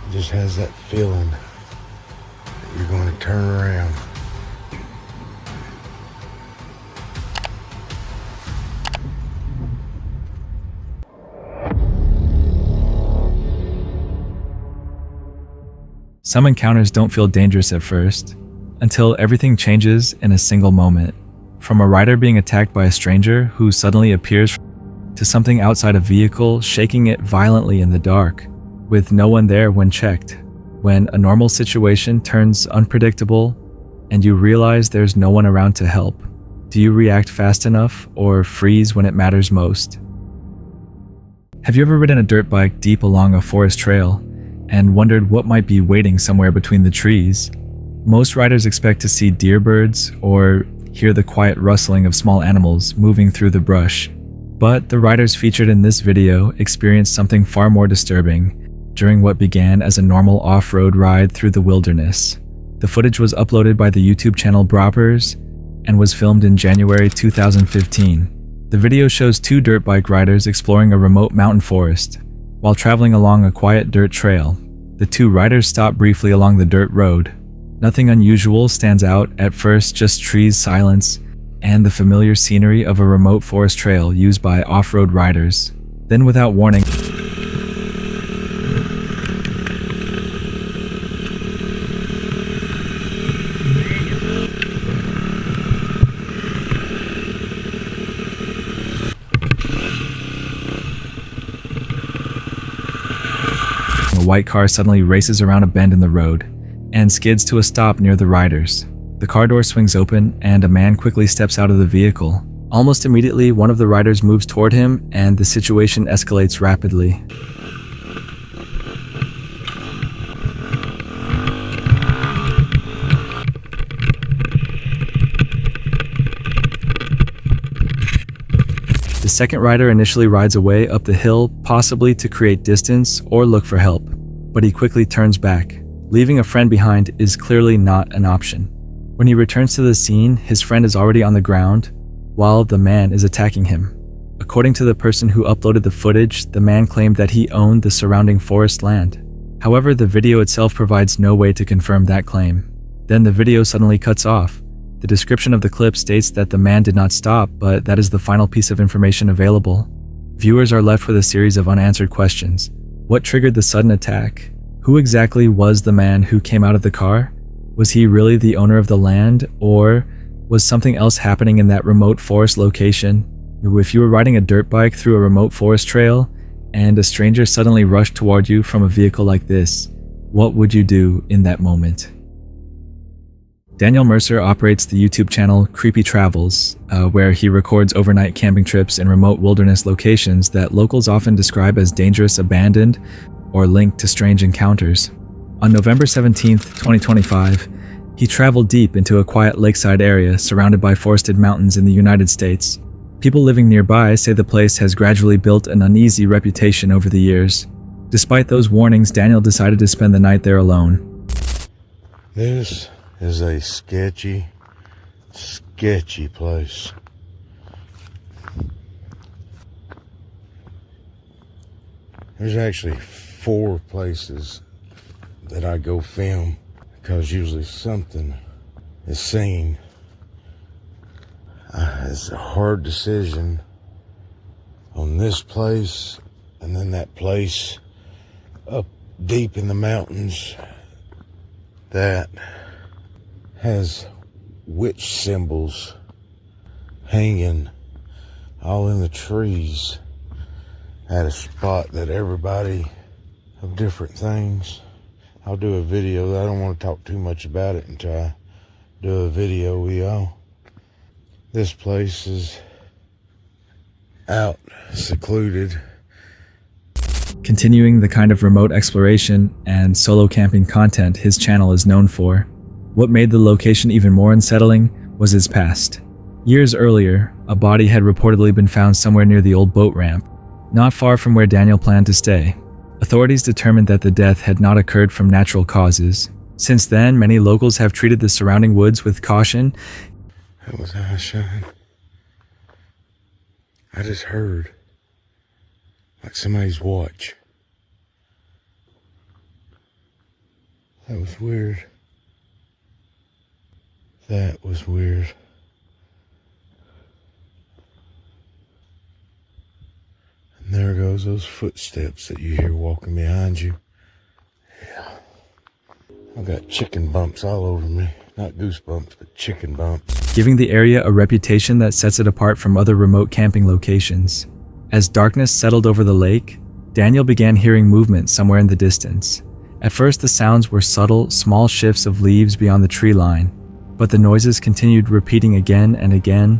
It just has that feeling that you're going to turn around. Some encounters don't feel dangerous at first, until everything changes in a single moment. From a rider being attacked by a stranger who suddenly appears to something outside a vehicle shaking it violently in the dark, with no one there when checked. When a normal situation turns unpredictable and you realize there's no one around to help, do you react fast enough or freeze when it matters most? Have you ever ridden a dirt bike deep along a forest trail and wondered what might be waiting somewhere between the trees? Most riders expect to see deer birds or hear the quiet rustling of small animals moving through the brush. But the riders featured in this video experienced something far more disturbing during what began as a normal off-road ride through the wilderness. The footage was uploaded by the YouTube channel Broppers and was filmed in January 2015. The video shows two dirt bike riders exploring a remote mountain forest. While traveling along a quiet dirt trail, the two riders stop briefly along the dirt road. Nothing unusual stands out at first, just trees, silence, and the familiar scenery of a remote forest trail used by off-road riders. Then, without warning, a white car suddenly races around a bend in the road and skids to a stop near the riders. The car door swings open and a man quickly steps out of the vehicle. Almost immediately, one of the riders moves toward him and the situation escalates rapidly. The second rider initially rides away up the hill, possibly to create distance or look for help, but he quickly turns back. Leaving a friend behind is clearly not an option. When he returns to the scene, his friend is already on the ground, while the man is attacking him. According to the person who uploaded the footage, the man claimed that he owned the surrounding forest land. However, the video itself provides no way to confirm that claim. Then the video suddenly cuts off. The description of the clip states that the man did not stop, but that is the final piece of information available. Viewers are left with a series of unanswered questions. What triggered the sudden attack? Who exactly was the man who came out of the car? Was he really the owner of the land, or was something else happening in that remote forest location? If you were riding a dirt bike through a remote forest trail and a stranger suddenly rushed toward you from a vehicle like this, what would you do in that moment? Daniel Mercer operates the YouTube channel Creepy Travels, where he records overnight camping trips in remote wilderness locations that locals often describe as dangerous, abandoned, or linked to strange encounters. On November 17, 2025, he traveled deep into a quiet lakeside area surrounded by forested mountains in the United States. People living nearby say the place has gradually built an uneasy reputation over the years. Despite those warnings, Daniel decided to spend the night there alone. This is a sketchy place. There's actually 4 places that I go film because usually something is seen. It's a hard decision on this place and then that place up deep in the mountains that has witch symbols hanging all in the trees at a spot that everybody of different things. I'll do a video. I don't want to talk too much about it until I do a video with y'all. This place is out, secluded. Continuing the kind of remote exploration and solo camping content his channel is known for, what made the location even more unsettling was his past. Years earlier, a body had reportedly been found somewhere near the old boat ramp, not far from where Daniel planned to stay. Authorities determined that the death had not occurred from natural causes. Since then, many locals have treated the surrounding woods with caution. That was eye shine. I just heard like somebody's watch. That was weird. That was weird. And there goes those footsteps that you hear walking behind you. Yeah. I've got chicken bumps all over me. Not goosebumps, but chicken bumps. Giving the area a reputation that sets it apart from other remote camping locations. As darkness settled over the lake, Daniel began hearing movement somewhere in the distance. At first, the sounds were subtle, small shifts of leaves beyond the tree line, but the noises continued repeating again and again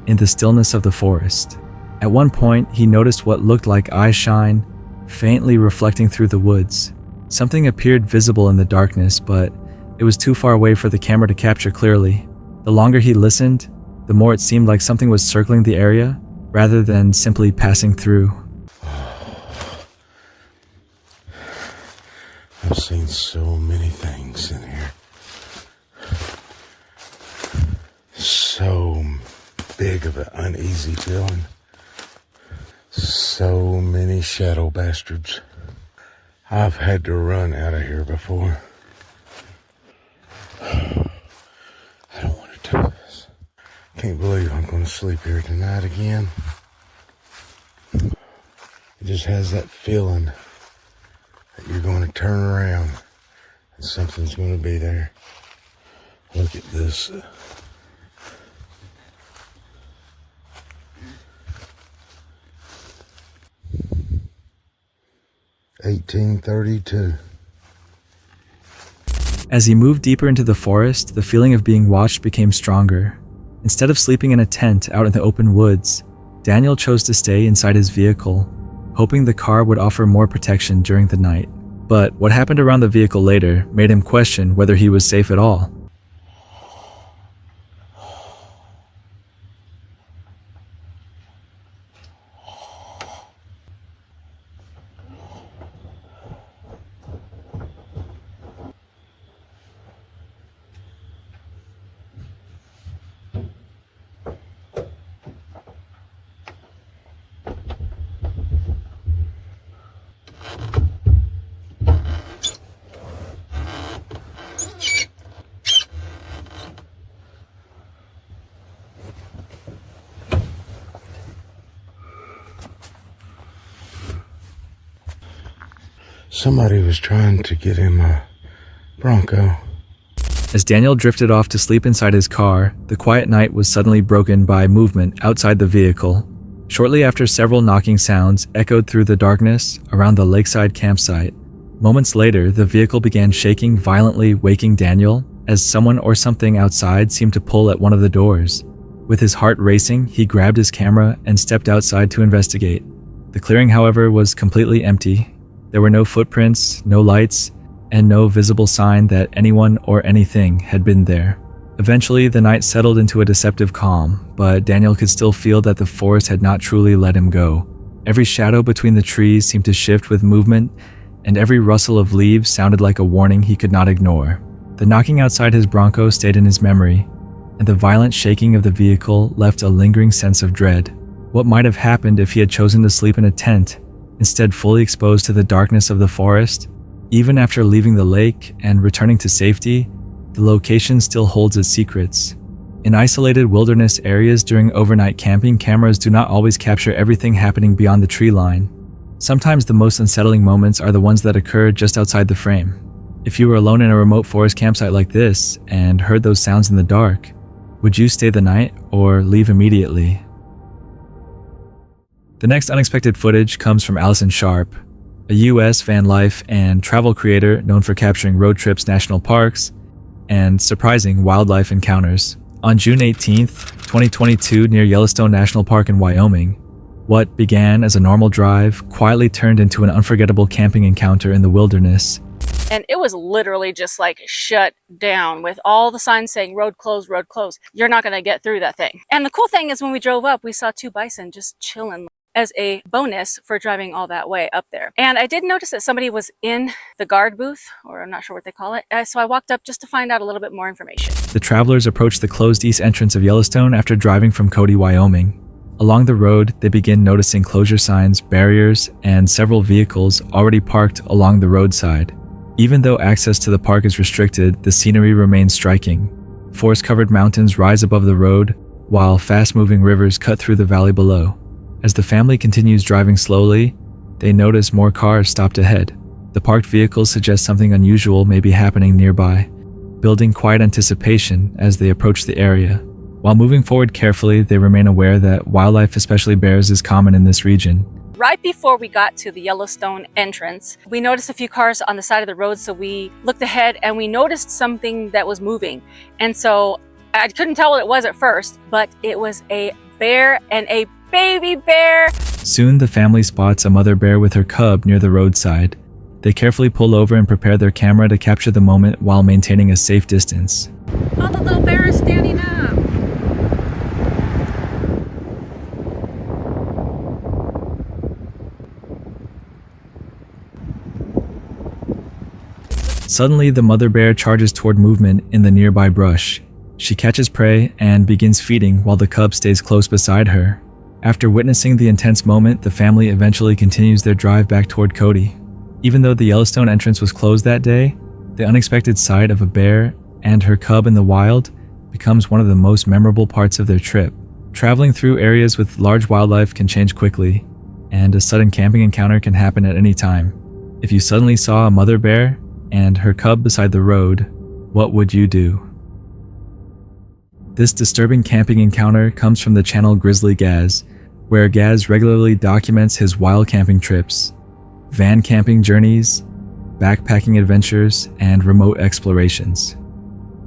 in the stillness of the forest. At one point, he noticed what looked like eye shine, faintly reflecting through the woods. Something appeared visible in the darkness, but it was too far away for the camera to capture clearly. The longer he listened, the more it seemed like something was circling the area, rather than simply passing through. I've seen so many things in here. So big of an uneasy feeling. So many shadow bastards. I've had to run out of here before. I don't want to do this. Can't believe I'm going to sleep here tonight again. It just has that feeling that you're going to turn around and something's going to be there. Look at this. 1832. As he moved deeper into the forest, the feeling of being watched became stronger. Instead of sleeping in a tent out in the open woods, Daniel chose to stay inside his vehicle, hoping the car would offer more protection during the night. But what happened around the vehicle later made him question whether he was safe at all. Somebody was trying to get him a Bronco. As Daniel drifted off to sleep inside his car, the quiet night was suddenly broken by movement outside the vehicle. Shortly after, several knocking sounds echoed through the darkness around the lakeside campsite. Moments later, the vehicle began shaking violently, waking Daniel, as someone or something outside seemed to pull at one of the doors. With his heart racing, he grabbed his camera and stepped outside to investigate. The clearing, however, was completely empty. There were no footprints, no lights, and no visible sign that anyone or anything had been there. Eventually, the night settled into a deceptive calm, but Daniel could still feel that the forest had not truly let him go. Every shadow between the trees seemed to shift with movement, and every rustle of leaves sounded like a warning he could not ignore. The knocking outside his Bronco stayed in his memory, and the violent shaking of the vehicle left a lingering sense of dread. What might have happened if he had chosen to sleep in a tent, instead fully exposed to the darkness of the forest? Even after leaving the lake and returning to safety, the location still holds its secrets. In isolated wilderness areas during overnight camping, cameras do not always capture everything happening beyond the tree line. Sometimes the most unsettling moments are the ones that occur just outside the frame. If you were alone in a remote forest campsite like this and heard those sounds in the dark, would you stay the night or leave immediately? The next unexpected footage comes from Allison Sharp, a US van life and travel creator known for capturing road trips, national parks, and surprising wildlife encounters. On June 18th, 2022, near Yellowstone National Park in Wyoming, what began as a normal drive quietly turned into an unforgettable camping encounter in the wilderness. And it was literally just like shut down with all the signs saying road closed, road closed. You're not going to get through that thing. And the cool thing is when we drove up, we saw 2 bison just chilling as a bonus for driving all that way up there. And I did notice that somebody was in the guard booth, or I'm not sure what they call it. So I walked up just to find out a little bit more information. The travelers approached the closed east entrance of Yellowstone after driving from Cody, Wyoming. Along the road, they begin noticing closure signs, barriers, and several vehicles already parked along the roadside. Even though access to the park is restricted, the scenery remains striking. Forest-covered mountains rise above the road, while fast-moving rivers cut through the valley below. As the family continues driving slowly, they notice more cars stopped ahead. The parked vehicles suggest something unusual may be happening nearby, building quiet anticipation as they approach the area. While moving forward carefully, they remain aware that wildlife, especially bears, is common in this region. Right before we got to the Yellowstone entrance, we noticed a few cars on the side of the road, so we looked ahead and we noticed something that was moving. And so I couldn't tell what it was at first, but it was a bear and a baby bear. Soon the family spots a mother bear with her cub near the roadside. They carefully pull over and prepare their camera to capture the moment while maintaining a safe distance. Oh, the little bear is standing up. Suddenly, the mother bear charges toward movement in the nearby brush. She catches prey and begins feeding while the cub stays close beside her. After witnessing the intense moment, the family eventually continues their drive back toward Cody. Even though the Yellowstone entrance was closed that day, the unexpected sight of a bear and her cub in the wild becomes one of the most memorable parts of their trip. Traveling through areas with large wildlife can change quickly, and a sudden camping encounter can happen at any time. If you suddenly saw a mother bear and her cub beside the road, what would you do? This disturbing camping encounter comes from the channel Grizzly Gaz, where Gaz regularly documents his wild camping trips, van camping journeys, backpacking adventures, and remote explorations.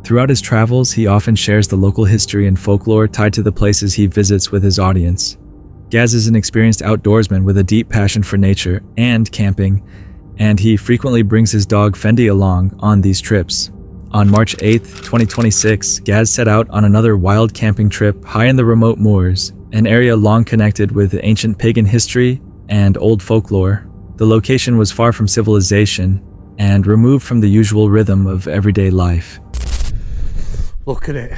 Throughout his travels, he often shares the local history and folklore tied to the places he visits with his audience. Gaz is an experienced outdoorsman with a deep passion for nature and camping, and he frequently brings his dog Fendi along on these trips. On March 8, 2026, Gaz set out on another wild camping trip high in the remote moors, an area long connected with ancient pagan history and old folklore. The location was far from civilization and removed from the usual rhythm of everyday life. Look at it.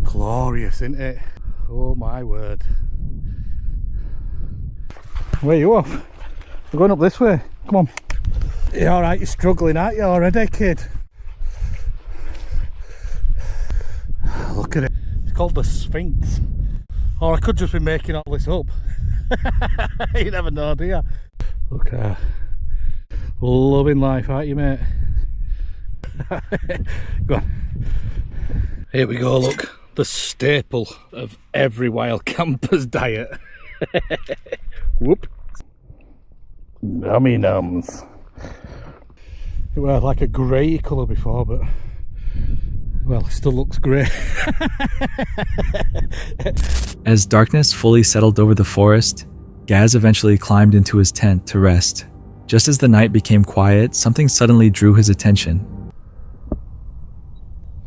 Glorious, isn't it? Oh my word. Where are you off? We're going up this way. Come on. You alright? You're struggling, aren't you already, kid? Look at it. It's called the Sphinx. Or I could just be making all this up. You never know, do you? Look at her. Loving life, aren't you, mate? Go on. Here we go, look. The staple of every wild camper's diet. Whoop. Nummy nums. It was like a grey colour before, but well, it still looks grey. As darkness fully settled over the forest, Gaz eventually climbed into his tent to rest. Just as the night became quiet, something suddenly drew his attention.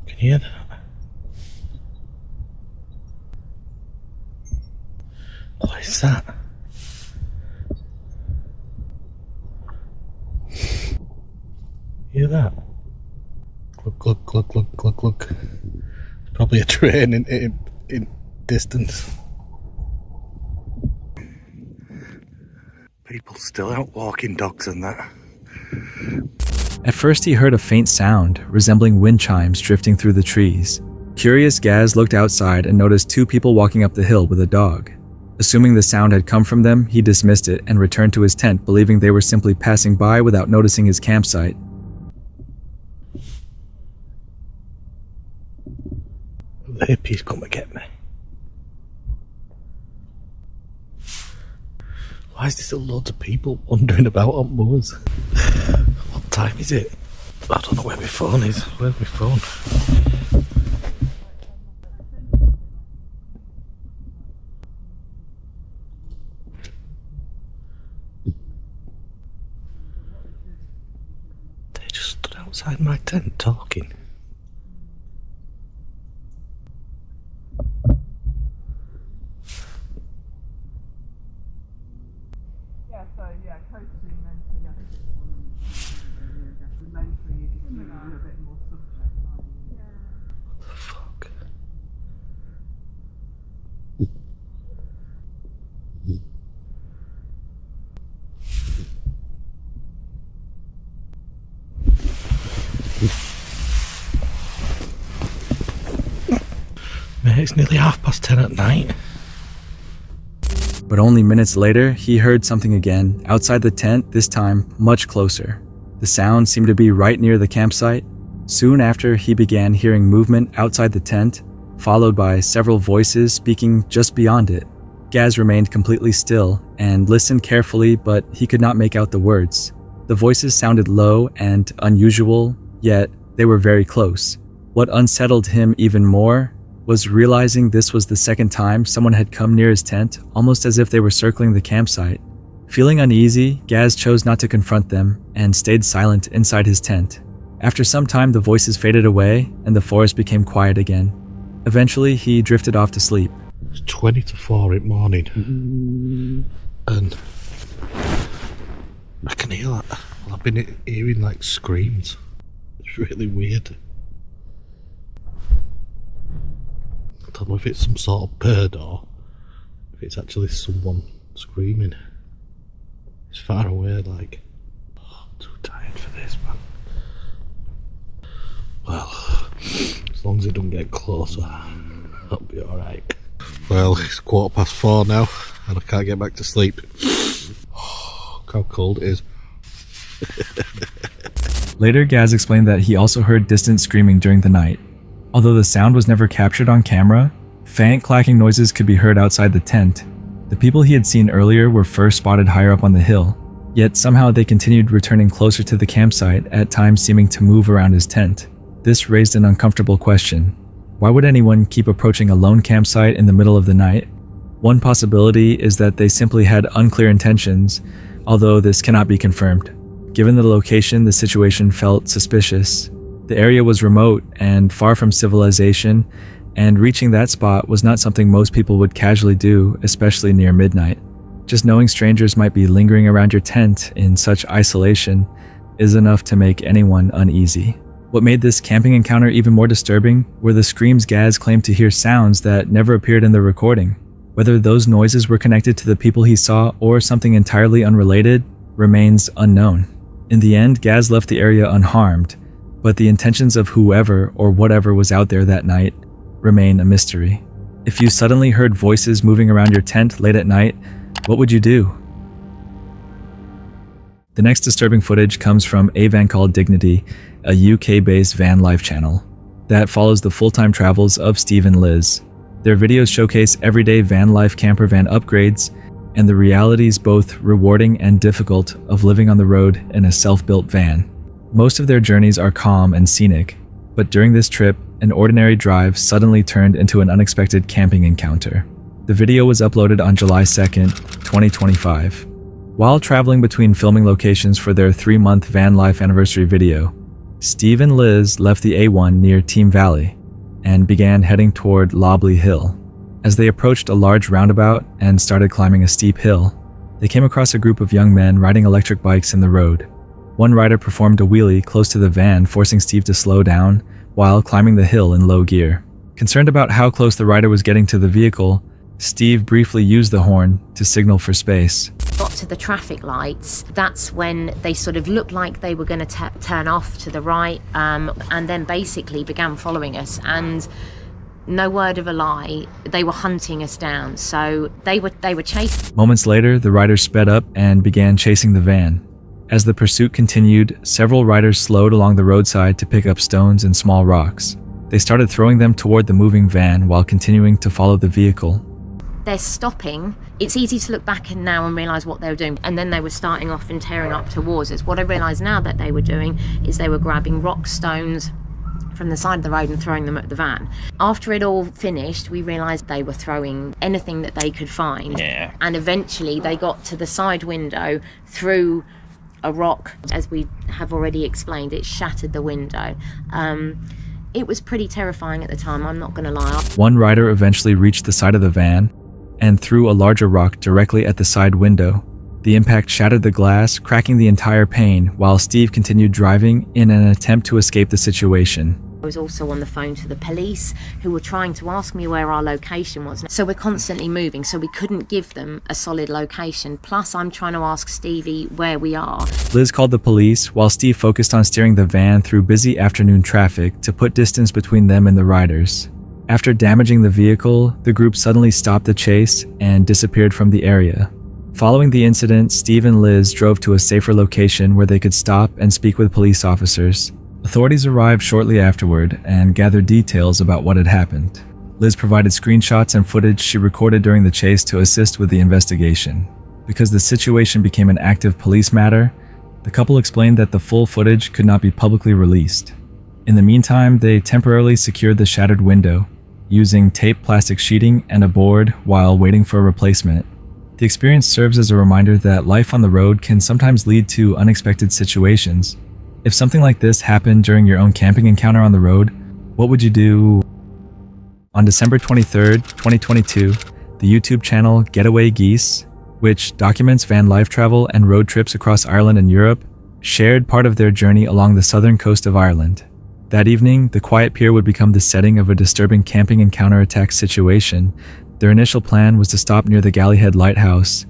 Can you hear that? What is that? Hear that? Look, look, look, look, look, look. It's probably a train in distance. People still out walking dogs and that. At first he heard a faint sound, resembling wind chimes drifting through the trees. Curious, Gaz looked outside and noticed two people walking up the hill with a dog. Assuming the sound had come from them, he dismissed it and returned to his tent, believing they were simply passing by without noticing his campsite. The hippies come and get me. Why is there still loads of people wandering about on moors? What time is it? I don't know where my phone is. Where's my phone? They just stood outside my tent talking. Mate, it's nearly 10:30 at night. But only minutes later, he heard something again, outside the tent, this time much closer. The sound seemed to be right near the campsite. Soon after, he began hearing movement outside the tent, followed by several voices speaking just beyond it. Gaz remained completely still and listened carefully, but he could not make out the words. The voices sounded low and unusual, yet they were very close. What unsettled him even more was realizing this was the second time someone had come near his tent, almost as if they were circling the campsite. Feeling uneasy, Gaz chose not to confront them and stayed silent inside his tent. After some time, the voices faded away and the forest became quiet again. Eventually, he drifted off to sleep. It's 20 to 4 in the morning. And I can hear that. Well, I've been hearing like screams. It's really weird. I don't know if it's some sort of bird or if it's actually someone screaming. It's far away, like. Oh, I'm too tired for this, man. Well, as long as it doesn't get closer, I'll be alright. Well, it's 4:15 now, and I can't get back to sleep. Oh, look how cold it is. Later, Gaz explained that he also heard distant screaming during the night. Although the sound was never captured on camera, faint clacking noises could be heard outside the tent. The people he had seen earlier were first spotted higher up on the hill, yet somehow they continued returning closer to the campsite, at times seeming to move around his tent. This raised an uncomfortable question. Why would anyone keep approaching a lone campsite in the middle of the night? One possibility is that they simply had unclear intentions, although this cannot be confirmed. Given the location, the situation felt suspicious. The area was remote and far from civilization, and reaching that spot was not something most people would casually do, especially near midnight. Just knowing strangers might be lingering around your tent in such isolation is enough to make anyone uneasy. What made this camping encounter even more disturbing were the screams Gaz claimed to hear sounds that never appeared in the recording. Whether those noises were connected to the people he saw or something entirely unrelated remains unknown. In the end, Gaz left the area unharmed, but the intentions of whoever or whatever was out there that night remain a mystery. If you suddenly heard voices moving around your tent late at night, what would you do? The next disturbing footage comes from a van called Dignity, a UK-based van life channel that follows the full-time travels of Steve and Liz. Their videos showcase everyday van life camper van upgrades and the realities both rewarding and difficult of living on the road in a self-built van. Most of their journeys are calm and scenic, but during this trip, an ordinary drive suddenly turned into an unexpected camping encounter. The video was uploaded on July 2nd, 2025. While traveling between filming locations for their 3-month van life anniversary video, Steve and Liz left the A1 near Team Valley and began heading toward Lobley Hill. As they approached a large roundabout and started climbing a steep hill, they came across a group of young men riding electric bikes in the road. One rider performed a wheelie close to the van, forcing Steve to slow down while climbing the hill in low gear. Concerned about how close the rider was getting to the vehicle, Steve briefly used the horn to signal for space. Got to the traffic lights, that's when they sort of looked like they were going to turn off to the right, and then basically began following us. And no word of a lie, they were hunting us down. So they were chasing. Moments later, the riders sped up and began chasing the van. As the pursuit continued, several riders slowed along the roadside to pick up stones and small rocks. They started throwing them toward the moving van while continuing to follow the vehicle. They're stopping. It's easy to look back and now and realise what they were doing. And then they were starting off and tearing up towards us. What I realise now that they were doing is they were grabbing rock stones from the side of the road and throwing them at the van. After it all finished, we realised they were throwing anything that they could find. Yeah. And eventually they got to the side window through a rock. As we have already explained, it shattered the window. It was pretty terrifying at the time, I'm not going to lie. One rider eventually reached the side of the van and threw a larger rock directly at the side window. The impact shattered the glass, cracking the entire pane, while Steve continued driving in an attempt to escape the situation. I was also on the phone to the police, who were trying to ask me where our location was. So we're constantly moving, so we couldn't give them a solid location. Plus, I'm trying to ask Stevie where we are. Liz called the police while Steve focused on steering the van through busy afternoon traffic to put distance between them and the riders. After damaging the vehicle, the group suddenly stopped the chase and disappeared from the area. Following the incident, Steve and Liz drove to a safer location where they could stop and speak with police officers. Authorities arrived shortly afterward and gathered details about what had happened. Liz provided screenshots and footage she recorded during the chase to assist with the investigation. Because the situation became an active police matter, the couple explained that the full footage could not be publicly released. In the meantime, they temporarily secured the shattered window, using taped plastic sheeting and a board while waiting for a replacement. The experience serves as a reminder that life on the road can sometimes lead to unexpected situations. If something like this happened during your own camping encounter on the road, what would you do? On December 23rd, 2022, the YouTube channel Getaway Geese, which documents van life travel and road trips across Ireland and Europe, shared part of their journey along the southern coast of Ireland. That evening, the quiet pier would become the setting of a disturbing camping and counterattack situation. Their initial plan was to stop near the Gallyhead Lighthouse,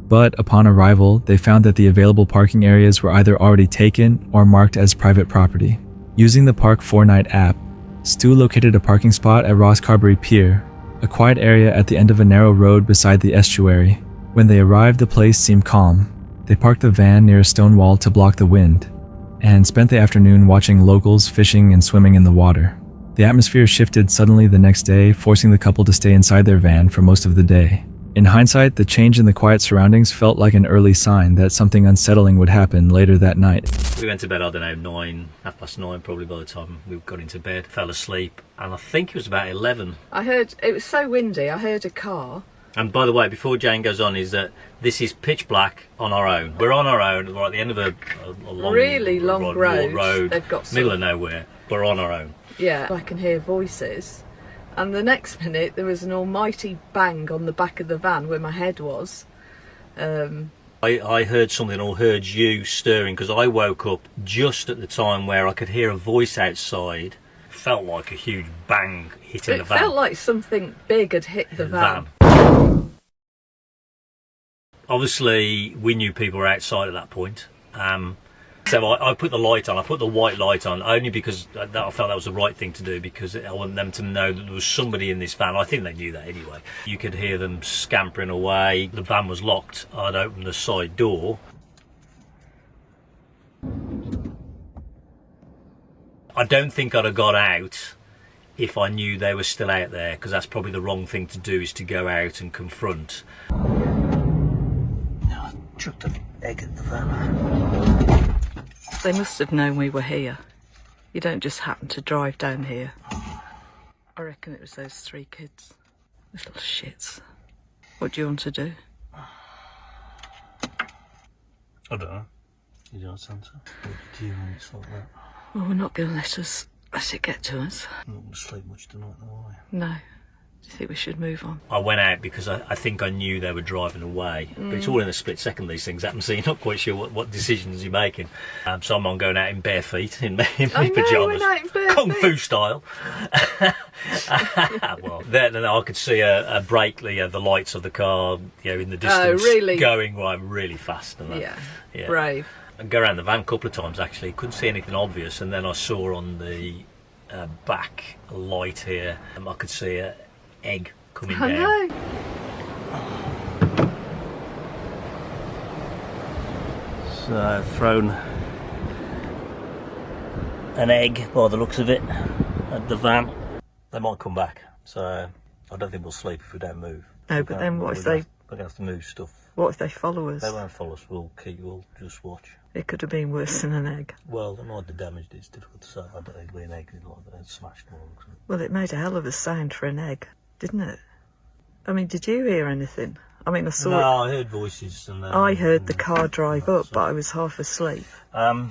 but upon arrival, they found that the available parking areas were either already taken or marked as private property. Using the Park 4-Night app, Stu located a parking spot at Rosscarbery Pier, a quiet area at the end of a narrow road beside the estuary. When they arrived, the place seemed calm. They parked the van near a stone wall to block the wind, and spent the afternoon watching locals fishing and swimming in the water. The atmosphere shifted suddenly the next day, forcing the couple to stay inside their van for most of the day. In hindsight, the change in the quiet surroundings felt like an early sign that something unsettling would happen later that night. We went to bed, I don't know, 9:30 probably by the time we got into bed, fell asleep, and I think it was about 11. I heard, it was so windy, I heard a car. And by the way, before Jane goes on, is that this is pitch black on our own. We're on our own, we're at the end of a long, really long road, They've got some, middle of nowhere. We're on our own. Yeah, I can hear voices. And the next minute, there was an almighty bang on the back of the van where my head was. I heard something, or heard you stirring, because I woke up just at the time where I could hear a voice outside. Felt like a huge bang hitting the van. It felt like something big had hit the van. Obviously, we knew people were outside at that point. So I put the light on, I put the white light on, only because I felt that was the right thing to do, because I want them to know that there was somebody in this van. I think they knew that anyway. You could hear them scampering away. The van was locked. I'd opened the side door. I don't think I'd have got out if I knew they were still out there, because that's probably the wrong thing to do, is to go out and confront. I chucked an egg at the van. They must have known we were here. You don't just happen to drive down here. I reckon it was those 3 kids. Little shits. What do you want to do? I don't know. You don't answer. What do you want? It's like that. Well, we're not going to let it get to us. I'm not going to sleep much tonight, though, are No. Do you think we should move on? I went out because I think I knew they were driving away. But it's all in a split second, these things happen, so you're not quite sure what decisions you're making. So I'm going out in bare feet, in my pyjamas, Kung Fu style. Well, then I could see a brake, the lights of the car, in the distance, going really fast. And that. Yeah, brave. I go around the van a couple of times, actually. Couldn't see anything obvious, and then I saw on the back light here, I could see a egg coming down. I know. So I've thrown an egg, by the looks of it, at the van. They might come back, so I don't think we'll sleep if we don't move. No, but then what if they... We're going to have to move stuff. What if they follow us? They won't follow us, we'll just watch. It could have been worse than an egg. Well, they might have damaged it, it's difficult to say. I don't think it'll be an egg, it's smashed more. Well, it made a hell of a sound for an egg, didn't it? I mean, did you hear anything? I mean, I saw... No, I heard voices. And I heard the car drive up, but I was half asleep. I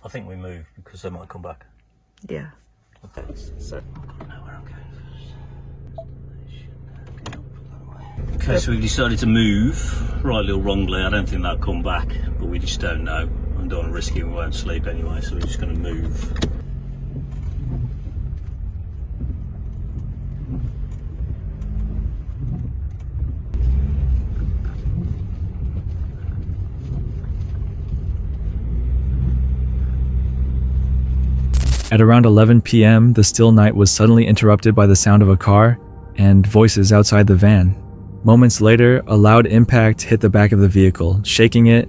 think we move, because they might come back. Yeah. Okay, so I've got to know where I'm going first. Okay, so we've decided to move, rightly or wrongly. I don't think they'll come back, but we just don't know. I don't want to risk it, we won't sleep anyway, so we're just going to move. At around 11 p.m., the still night was suddenly interrupted by the sound of a car and voices outside the van. Moments later, a loud impact hit the back of the vehicle, shaking it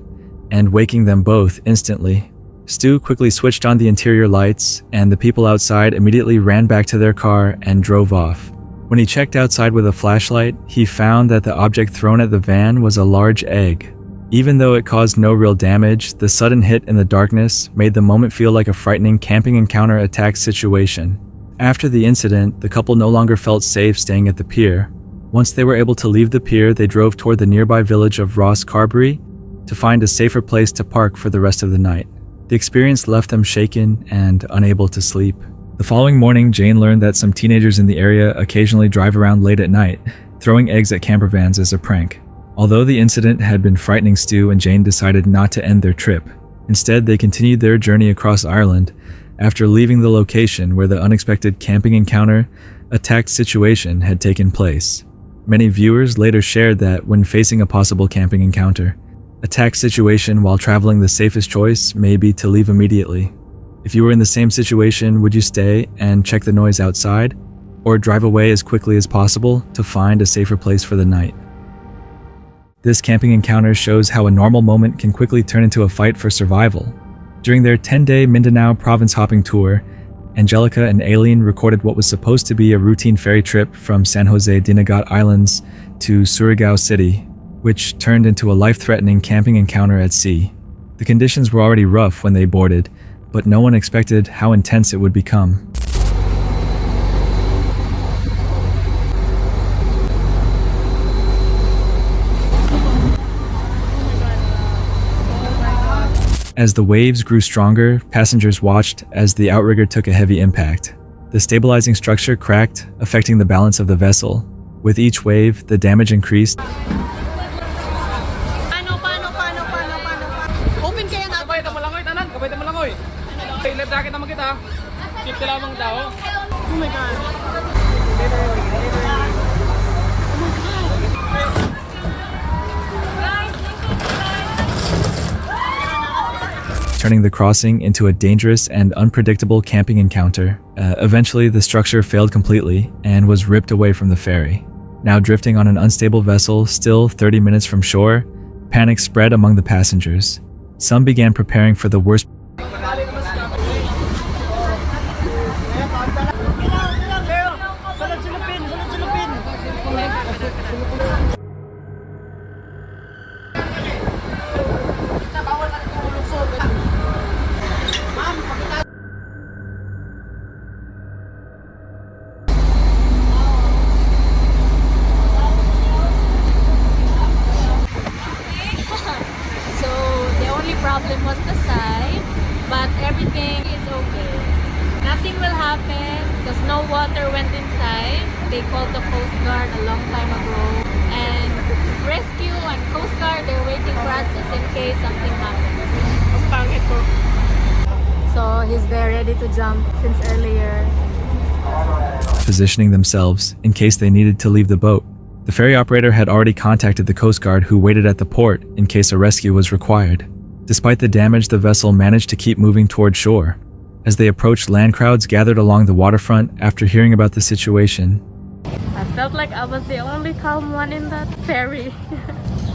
and waking them both instantly. Stu quickly switched on the interior lights, and the people outside immediately ran back to their car and drove off. When he checked outside with a flashlight, he found that the object thrown at the van was a large egg. Even though it caused no real damage, the sudden hit in the darkness made the moment feel like a frightening camping encounter attack situation. After the incident, the couple no longer felt safe staying at the pier. Once they were able to leave the pier, they drove toward the nearby village of Ross Carberry to find a safer place to park for the rest of the night. The experience left them shaken and unable to sleep. The following morning, Jane learned that some teenagers in the area occasionally drive around late at night, throwing eggs at camper vans as a prank. Although the incident had been frightening Stu and Jane decided not to end their trip. Instead, they continued their journey across Ireland after leaving the location where the unexpected camping encounter attack situation had taken place. Many viewers later shared that when facing a possible camping encounter attack situation while traveling, the safest choice may be to leave immediately. If you were in the same situation, would you stay and check the noise outside, or drive away as quickly as possible to find a safer place for the night? This camping encounter shows how a normal moment can quickly turn into a fight for survival. During their 10-day Mindanao province hopping tour, Angelica and Aileen recorded what was supposed to be a routine ferry trip from San Jose Dinagat Islands to Surigao City, which turned into a life-threatening camping encounter at sea. The conditions were already rough when they boarded, but no one expected how intense it would become. As the waves grew stronger, passengers watched as the outrigger took a heavy impact. The stabilizing structure cracked, affecting the balance of the vessel. With each wave, the damage increased. Open kaya na. Kabay mo langoy tanan, kabay mo langoy. Left jacket naman kita. Keep lamang daw. Oh my god. Turning the crossing into a dangerous and unpredictable camping encounter. Eventually, the structure failed completely and was ripped away from the ferry. Now drifting on an unstable vessel, still 30 minutes from shore, panic spread among the passengers. Some began preparing for the worst. Problem was the side, but everything is okay. Nothing will happen because no water went inside. They called the Coast Guard a long time ago, and rescue and Coast Guard, they're waiting for us just in case something happens. So he's there ready to jump since earlier. Positioning themselves in case they needed to leave the boat. The ferry operator had already contacted the Coast Guard, who waited at the port in case a rescue was required. Despite the damage, the vessel managed to keep moving toward shore. As they approached, land crowds gathered along the waterfront after hearing about the situation. I felt like I was the only calm one in that ferry.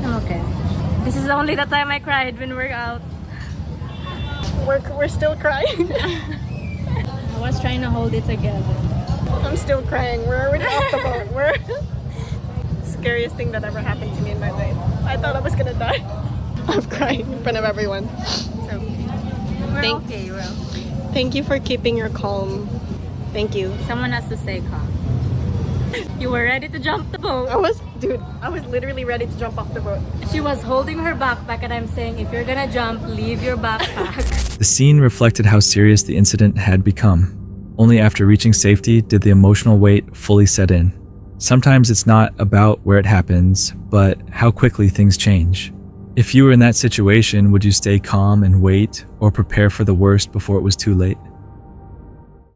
I'm okay. This is only the time I cried when we're out. We're still crying. I was trying to hold it together. I'm still crying. We're already off the boat. We're scariest thing that ever happened to me in my life. I thought I was gonna die. I'm crying in front of everyone. So, We're okay. thank you for keeping your calm. Thank you. Someone has to stay calm. You were ready to jump the boat. I was literally ready to jump off the boat. She was holding her backpack and I'm saying, if you're gonna jump, leave your backpack. The scene reflected how serious the incident had become. Only after reaching safety did the emotional weight fully set in. Sometimes it's not about where it happens, but how quickly things change. If you were in that situation, would you stay calm and wait, or prepare for the worst before it was too late?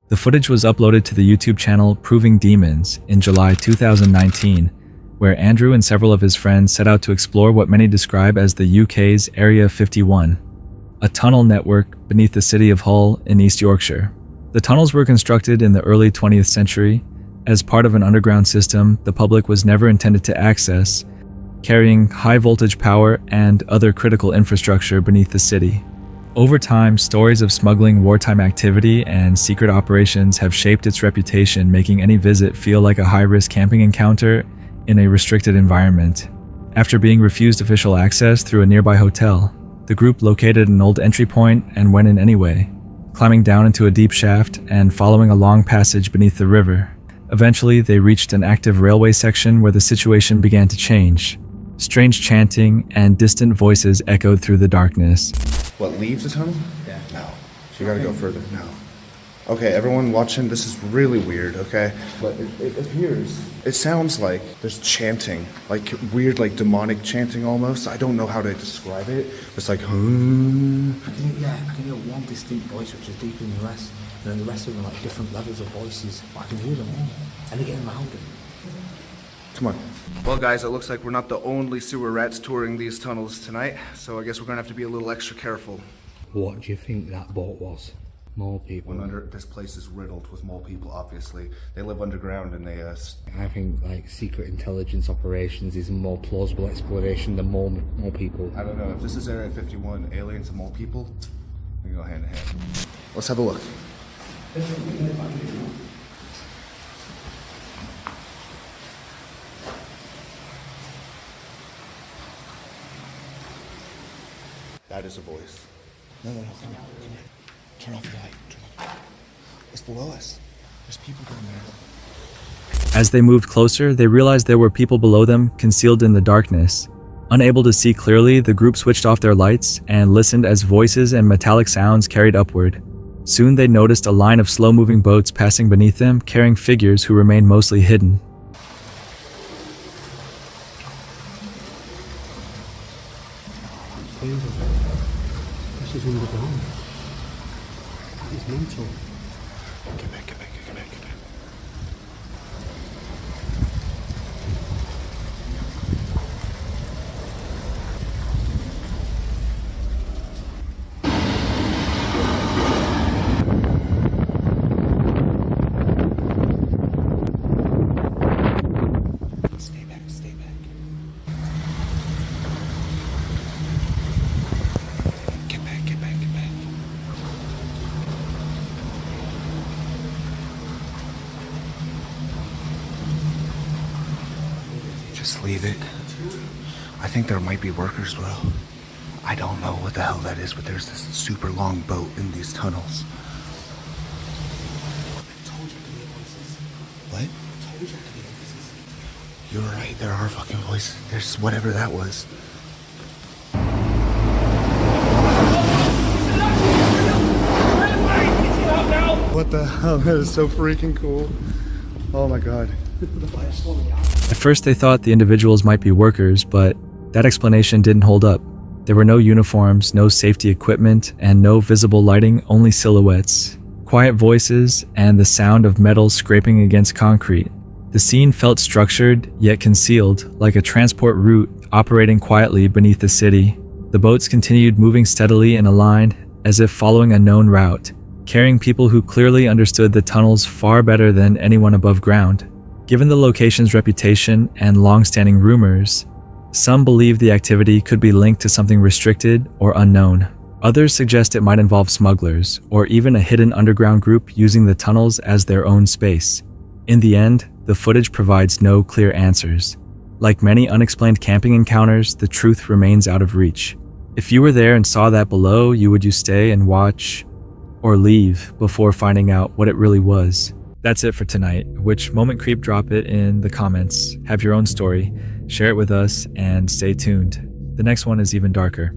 The footage was uploaded to the YouTube channel Proving Demons in July 2019, where Andrew and several of his friends set out to explore what many describe as the UK's Area 51, a tunnel network beneath the city of Hull in East Yorkshire. The tunnels were constructed in the early 20th century as part of an underground system the public was never intended to access, carrying high voltage power and other critical infrastructure beneath the city. Over time, stories of smuggling, wartime activity, and secret operations have shaped its reputation, making any visit feel like a high-risk camping encounter in a restricted environment. After being refused official access through a nearby hotel, the group located an old entry point and went in anyway, climbing down into a deep shaft and following a long passage beneath the river. Eventually, they reached an active railway section where the situation began to change. Strange chanting and distant voices echoed through the darkness. What, leave the tunnel? Yeah. No. So you gotta go further. No. Okay, everyone watching, this is really weird, okay? But it appears, it sounds like there's chanting, like weird, like demonic chanting almost. I don't know how to describe it. It's like, I can hear one distinct voice which is deeper than the rest. And then the rest of them are like different levels of voices. But I can hear them all. And they're getting louder. Come on. Well, guys, it looks like we're not the only sewer rats touring these tunnels tonight, so I guess we're gonna have to be a little extra careful. What do you think that boat was? Mole people. This place is riddled with mole people, obviously. They live underground and they, I think, like, secret intelligence operations is a more plausible explanation than more people. I don't know. If this is Area 51, aliens and mole people, we can go hand in hand. Let's have a look. That is a voice. No, come here. Turn off the light. It's below us. There's people down there. As they moved closer, they realized there were people below them, concealed in the darkness. Unable to see clearly, the group switched off their lights and listened as voices and metallic sounds carried upward. Soon they noticed a line of slow-moving boats passing beneath them, carrying figures who remained mostly hidden. This is underground. That is mental. Get back. Stay back. Get back. Just leave it. I think there might be workers, bro. I don't know what the hell that is, but there's this super long boat in these tunnels. What? You're right, there are fucking voices. There's whatever that was. What the hell? That is so freaking cool. Oh my god. At first they thought the individuals might be workers, but that explanation didn't hold up. There were no uniforms, no safety equipment, and no visible lighting, only silhouettes, quiet voices, and the sound of metal scraping against concrete. The scene felt structured, yet concealed, like a transport route operating quietly beneath the city. The boats continued moving steadily in a line, as if following a known route, carrying people who clearly understood the tunnels far better than anyone above ground. Given the location's reputation and long-standing rumors, some believe the activity could be linked to something restricted or unknown. Others suggest it might involve smugglers, or even a hidden underground group using the tunnels as their own space. In the end, the footage provides no clear answers. Like many unexplained camping encounters, the truth remains out of reach. If you were there and saw that below, would you stay and watch, or leave before finding out what it really was? That's it for tonight. Which moment creep? Drop it in the comments. Have your own story, share it with us, and stay tuned. The next one is even darker.